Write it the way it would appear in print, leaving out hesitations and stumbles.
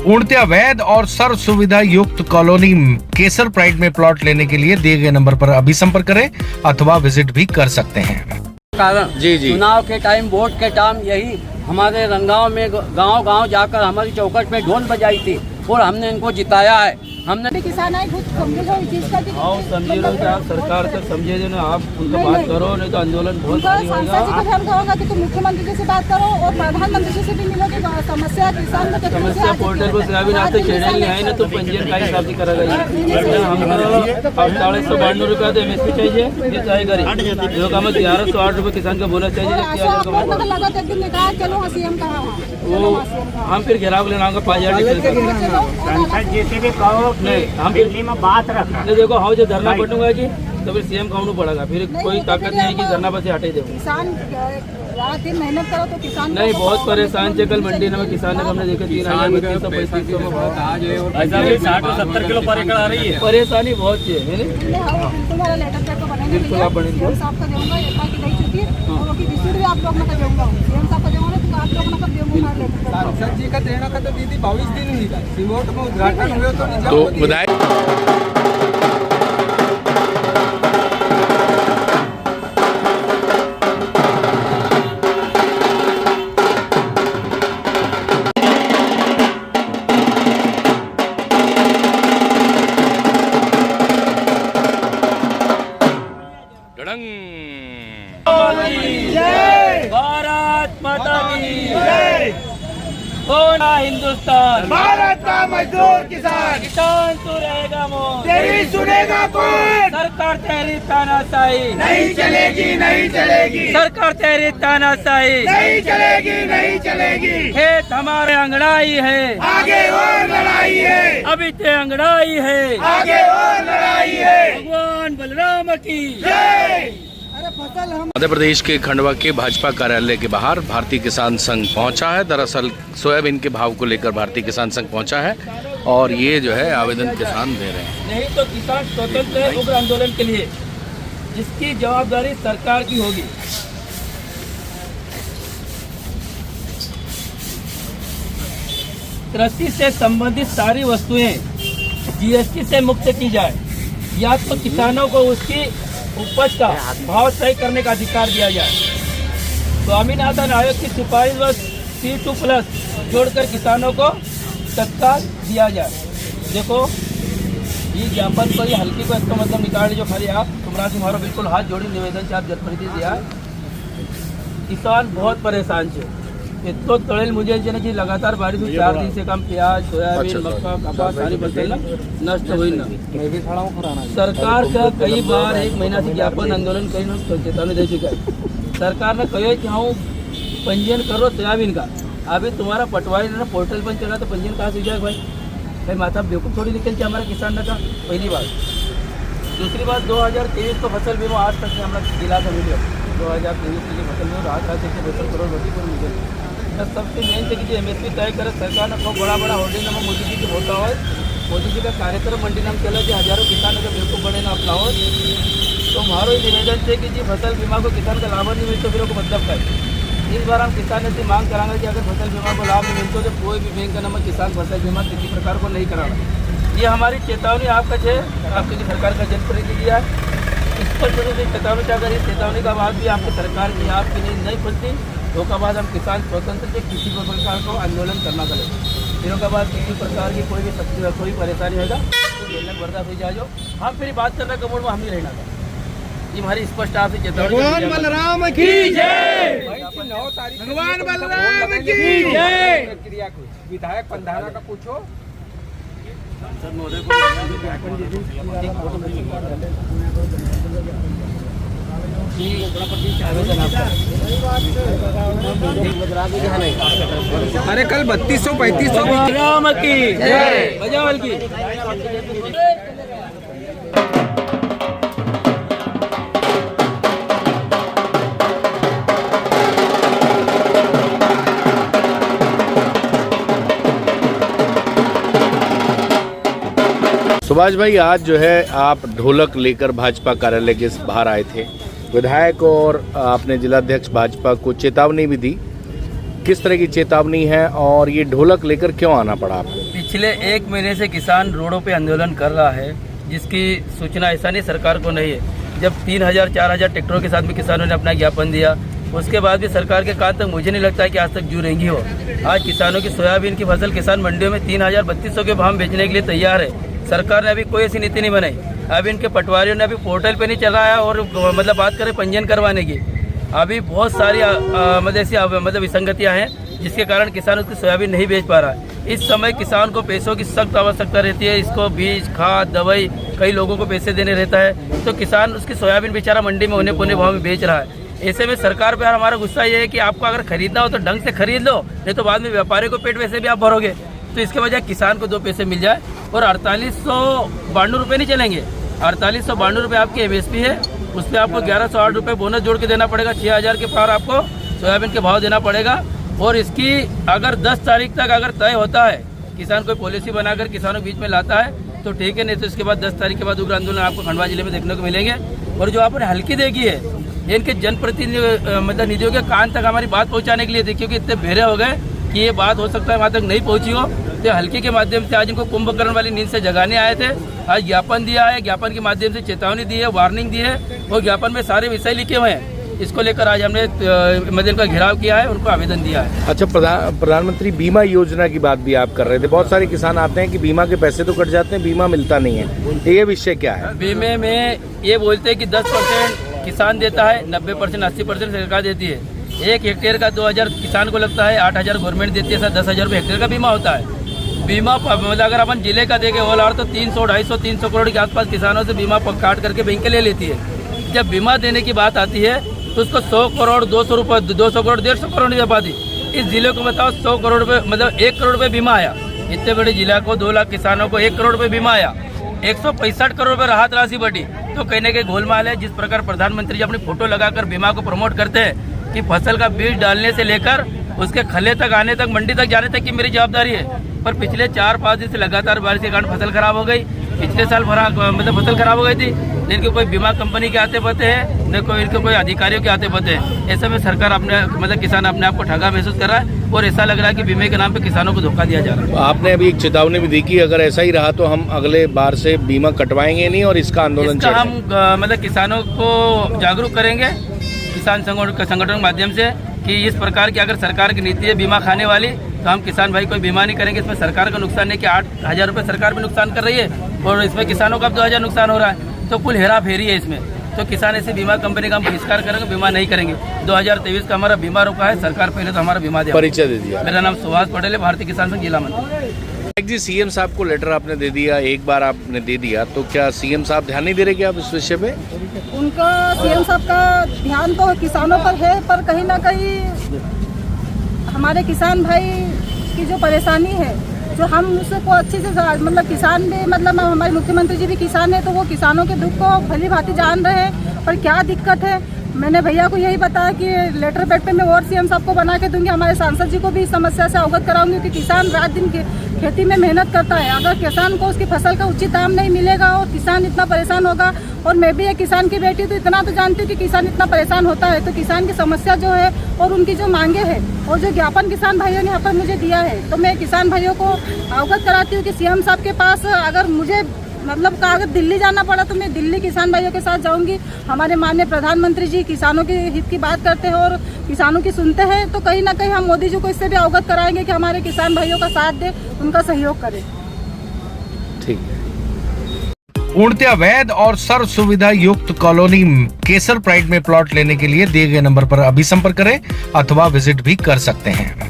पूर्णतया वैध और सर्व सुविधा युक्त कॉलोनी केसर प्राइड में प्लॉट लेने के लिए दिए गए नंबर पर अभी संपर्क करें अथवा विजिट भी कर सकते हैं। कारण जी जी चुनाव के टाइम, वोट के टाइम यही हमारे रंगांव में गांव जाकर हमारी चौखट में ढोल बजाई थी और हमने इनको जिताया है। हमने किसान है कुछ समझेगा इस चीज का समझे लो कि आप सरकार से समझे जो ना, आप उनका बात करो, नहीं तो आंदोलन बहुत सांसद जी को भी हम कहूँगा कि तुम मुख्यमंत्री जी से बात करो और प्रधानमंत्री जी से भी मिलो कि समस्या किसान को समस्या पोर्टल पर सोयाबीन आपसे छेड़ेंगे है ना, तो पंजीयन का हिसाब से करा गया। हमको 4892 रुपया तो MSP चाहिए, ये चाहे करें जो काम 1108 रुपये किसान का बोनस चाहिए। वो हम फिर घेराव लेना होगा 5000 जैसे भी कहो नहीं, हम दिल्ली में बात रखना। देखो हाँ जो धरना पड़ूंगा कि तो फिर CM काउंट पड़ेगा, फिर कोई ताकत नहीं है कि धरना पर से हटे दे। किसान रात दिन मेहनत करो तो किसान नहीं, बहुत परेशान थे कल मंडी में किसान ने, हमने देखा 3000 में 60-70 किलो पर एकड़ आ रही है। परेशानी बहुत है तुम्हारा लेटर पैक बनेंगे, बिल्कुल आप बनेंगे। CM साहब का दूंगा, एफआई की नहीं चुकी और वो की रिसीट भी आप लोग ना कर दूंगा, CM साहब का दूंगा तो आप लोग ना कर दूंगा लेटर। सांसद जी का देना का तो दीदी 22 दिन हुई था, रिमोट में उद्घाटन हुए तो विधायक भारत माता की जय। होना हिंदुस्तान, भारत का मजदूर किसान, किसान तो रहेगा मोर, तेरी सुनेगा कौन? सरकार तेरी तानाशाही नहीं चलेगी, नहीं चलेगी, सरकार तेरी तानाशाही नहीं चलेगी, नहीं चलेगी। खेत हमारे अंगड़ाई है, आगे और लड़ाई है, अभी ते अंगड़ाई है, आगे और लड़ाई है। भगवान बलराम की जय। मध्य प्रदेश के खंडवा के भाजपा कार्यालय के बाहर भारतीय किसान संघ पहुंचा है। दरअसल सोयाबीन के भाव को लेकर भारतीय किसान संघ पहुंचा है और ये जो है आवेदन किसान दे रहे हैं। नहीं तो किसान स्वतंत्र है उग्र आंदोलन के लिए, जिसकी जवाबदारी सरकार की होगी। कृषि से संबंधित सारी वस्तुएं GST से मुक्त की जाए, या तो किसानों को उसकी उपज का भाव तय करने का अधिकार दिया जाए। स्वामीनाथन आयोग की सिफारिश व C2+ जोड़कर किसानों को तत्काल दिया जाए। देखो ये ज्ञापन को, ये हल्की को इसका मतलब निकाल जो खाली आप तुमरा तुम्हारा बिल्कुल हाथ जोड़ी निवेदन से आप जनप्रतिनिधि दिया। किसान बहुत परेशान है, इतो तड़ेल मुझे जी लगातार बारिश हुई, 4 दिन से कम प्याज, सोयाबीन, मक्का, कपास सारी फसल नष्ट हुई न। सरकार का कई बार 1 महीना से ज्ञापन आंदोलन कई चेतावनी दे चुका है। सरकार ने कहा कि हाँ पंजीयन करो सोयाबीन का, अभी तुम्हारा पटवारी ना पोर्टल पर चला तो पंजीयन कहाँ से जाएगा भाई माता बेवकूफ़ थोड़ी निकल के हमारा किसान का। पहली बात। दूसरी बात 2023 को फसल बीमा आज तक हमारा जिला का मिले 2023 की फसल बीमा राहत हाथ से 72 करोड़ रोटी पर मिले। सबसे मेन थे कि MSP तय करे सरकार ने खूब बड़ा होर्डिंग नाम मोदी जी की होता हो, मोदी जी का कार्यक्रम मंडी नाम चला कि हजारों किसान अगर बेवकूफ़ बने ना अपना हो, तो हमारा ही निवेदन है कि जी फसल बीमा को किसान का लाभ नहीं मिलता तो फिर को मतलब क्या। इस बार हम किसान से मांग कराएंगे कि अगर फसल बीमा को लाभ नहीं मिलता तो कोई भी बैंक का नाम किसान फसल बीमा किसी प्रकार को नहीं कराना। ये हमारी चेतावनी आपका है, आपकी सरकार का जनप्रतिनिधि है, स्पष्ट रूप से चेतावनी चाह कर, चेतावनी का बाद भी आपकी सरकार की आपकी नहीं खुलती तो का बाद हम किसान स्वतंत्र से किसी भी प्रकार को आंदोलन करना करें। फिर का बाद किसी प्रकार की कोई भी शक्ति कोई परेशानी होगा तो जेल बर्दाश्त हो जाओ, हम फिर बात करना कमोड़ में हम नहीं रहना था। ये हमारी स्पष्ट आपसे चेतावनी। भगवान बलराम की जय, भगवान बलराम की जय। विधायक पंधाना का पूछो। अरे कल 3200-3500 राम की जय, बजावल की। सुभाष भाई, आज जो है आप ढोलक लेकर भाजपा कार्यालय के बाहर आए थे। विधायक और आपने जिलाध्यक्ष भाजपा को चेतावनी भी दी किस तरह की चेतावनी है और ये ढोलक लेकर क्यों आना पड़ा आपको? पिछले 1 महीने से किसान रोडों पे आंदोलन कर रहा है, जिसकी सूचना ऐसा नहीं सरकार को नहीं है। जब 3000-4000 ट्रैक्टरों के साथ में किसानों ने अपना ज्ञापन दिया, उसके बाद भी सरकार के कान तक मुझे नहीं लगता है कि आज तक जुड़ेंगी हो। आज किसानों की सोयाबीन की फसल किसान मंडियों में 3000-3200 के भाव बेचने के लिए तैयार है। सरकार ने अभी कोई ऐसी नीति नहीं बनाई। अभी इनके पटवारियों ने अभी पोर्टल पे नहीं चलाया और मतलब बात करें पंजीयन करवाने की, अभी बहुत सारी मतलब ऐसी मतलब विसंगतियाँ हैं, जिसके कारण किसान उसकी सोयाबीन नहीं बेच पा रहा है। इस समय किसान को पैसों की सख्त आवश्यकता रहती है। इसको बीज, खाद, दवाई, कई लोगों को पैसे देने रहता है, तो किसान उसकी सोयाबीन बेचारा मंडी में होने पौने भाव में बेच रहा है। ऐसे में सरकार पर हमारा गुस्सा ये है कि आपको अगर खरीदना हो तो ढंग से खरीद लो, नहीं तो बाद में व्यापारी को पेट वैसे भी आप भरोगे। तो इसके वजह किसान को 2 पैसे मिल जाए। और 4892 रुपये नहीं चलेंगे, 4892 रुपये आपकी MSP है, उस पर आपको 1108 रुपये बोनस जोड़ के देना पड़ेगा। 6000 के पार आपको सोयाबीन के भाव देना पड़ेगा। और इसकी अगर 10 तारीख तक अगर तय होता है, किसान कोई पॉलिसी बनाकर किसानों के बीच में लाता है तो ठीक है, नहीं तो इसके बाद 10 तारीख के बाद उग्र आंदोलन आपको खंडवा जिले में देखने को मिलेंगे। और जो आपने हल्की देखी है, ये इनके जनप्रतिनिधि मतलब निधियों के कान तक हमारी बात पहुँचाने के लिए देखिए कि इतने बेरे हो गए कि ये बात हो सकता है वहाँ तक नहीं पहुँची हो। तो हल्की के माध्यम से आज इनको कुंभकर्ण वाली नींद से जगाने आए थे। आज ज्ञापन दिया है, ज्ञापन के माध्यम से चेतावनी दी है, वार्निंग दी है, और ज्ञापन में सारे विषय लिखे हुए हैं। इसको लेकर आज हमने मतलब का घेराव किया है, उनको आवेदन दिया है। अच्छा, प्रधानमंत्री बीमा योजना की बात भी आप कर रहे थे। बहुत सारे किसान आते हैं कि बीमा के पैसे तो कट जाते हैं, बीमा मिलता नहीं है, ये विषय क्या है? बीमे में ये बोलते हैं कि 10% किसान देता है, 90% 80% सरकार देती है। 1 हेक्टेयर का 2000 किसान को लगता है, 8000 गवर्नमेंट देती है, 10,000 रुपये हेक्टेयर का बीमा होता है। बीमा मतलब अगर अपन जिले का देखें ओल आर तो 300-250-300 करोड़ के आसपास किसानों से बीमा काट करके बैंक ले लेती है। जब बीमा देने की बात आती है तो उसको 100 करोड़ 200 रुपये 200 करोड़ 150 करोड़ नहीं दे पाती। इस जिले को बताओ 100 करोड़ रुपये मतलब 1 करोड़ रुपये बीमा आया। इतने बड़े जिला को 2 लाख किसानों को 1 करोड़ रुपये बीमा आया, 165 करोड़ रुपये राहत राशि बढ़ी। तो कहने के गोलमाल है। जिस प्रकार प्रधानमंत्री जी अपनी फोटो लगाकर बीमा को प्रमोट करते हैं कि फसल का बीज डालने से लेकर उसके खले तक आने तक, मंडी तक जाने तक की मेरी जवाबदारी है, पर पिछले 4-5 दिन से लगातार बारिश के कारण फसल खराब हो गई। पिछले साल मतलब फसल खराब हो गई थी, इनके कोई बीमा कंपनी के आते पते हैं, न कोई इनके कोई अधिकारियों के आते पते हैं। ऐसे में सरकार अपने मतलब किसान अपने आप को ठगा महसूस कर रहा है और ऐसा लग रहा है कि बीमे के नाम पे किसानों को धोखा दिया जा रहा है। आपने अभी एक चेतावनी भी दी कि अगर ऐसा ही रहा तो हम अगले बार से बीमा कटवाएंगे नहीं और इसका आंदोलन हम मतलब किसानों को जागरूक करेंगे किसान संगठनों के माध्यम से कि इस प्रकार की अगर सरकार की नीति है बीमा खाने वाली, तो हम किसान भाई कोई बीमा नहीं करेंगे। इसमें सरकार का नुकसान नहीं कि 8,000 रुपये सरकार भी नुकसान कर रही है और इसमें किसानों का 2,000 नुकसान हो रहा है, तो कुल हेरा फेरी है इसमें। तो किसान ऐसी बीमा कंपनी का हम बहिष्कार करेंगे, बीमा नहीं करेंगे। 2023 का हमारा बीमा रोका है, सरकार पहले तो हमारा बीमा दिया। परिचय दे दिया। मेरा नाम सुभाष पटेल है, भारतीय किसान संघ जिला मंत्री। जी, सीएम साहब को लेटर आपने दे दिया, एक बार आपने दे दिया, तो क्या सीएम साहब ध्यान नहीं दे रहे क्या आप इस विषय पे? उनका सीएम साहब का ध्यान तो किसानों पर है, पर कहीं ना कहीं हमारे किसान भाई की जो परेशानी है, जो हम उसको अच्छे से मतलब किसान भी मतलब हमारे मुख्यमंत्री जी भी किसान है, तो वो किसानों के दुख को भली भांति जान रहे हैं। पर क्या दिक्कत है, मैंने भैया को यही बताया कि लेटर पैड पे मैं और सीएम साहब को बना के दूंगी, हमारे सांसद जी को भी इस समस्या से अवगत कराऊंगी कि किसान रात दिन खेती में मेहनत करता है। अगर किसान को उसकी फसल का उचित दाम नहीं मिलेगा और किसान इतना परेशान होगा, और मैं भी एक किसान की बेटी तो इतना तो जानती हूँ कि किसान इतना परेशान होता है, तो किसान की समस्या जो है और उनकी जो मांगे है और जो ज्ञापन किसान भाइयों ने यहाँ पर मुझे दिया है, तो मैं किसान भाइयों को अवगत कराती हूँ कि सीएम साहब के पास अगर मुझे मतलब का अगर दिल्ली जाना पड़ा तो मैं दिल्ली किसान भाइयों के साथ जाऊंगी। हमारे माननीय प्रधानमंत्री जी किसानों के हित की बात करते हैं और किसानों की सुनते हैं, तो कहीं ना कहीं हम मोदी जी को इससे भी अवगत कराएंगे कि हमारे किसान भाइयों का साथ दे, उनका सहयोग करें। ठीक है। पूर्णतया वैध और सर्व सुविधा युक्त कॉलोनी केसर प्राइड में प्लॉट लेने के लिए दिए गए नंबर पर अभी संपर्क करें अथवा विजिट भी कर सकते हैं।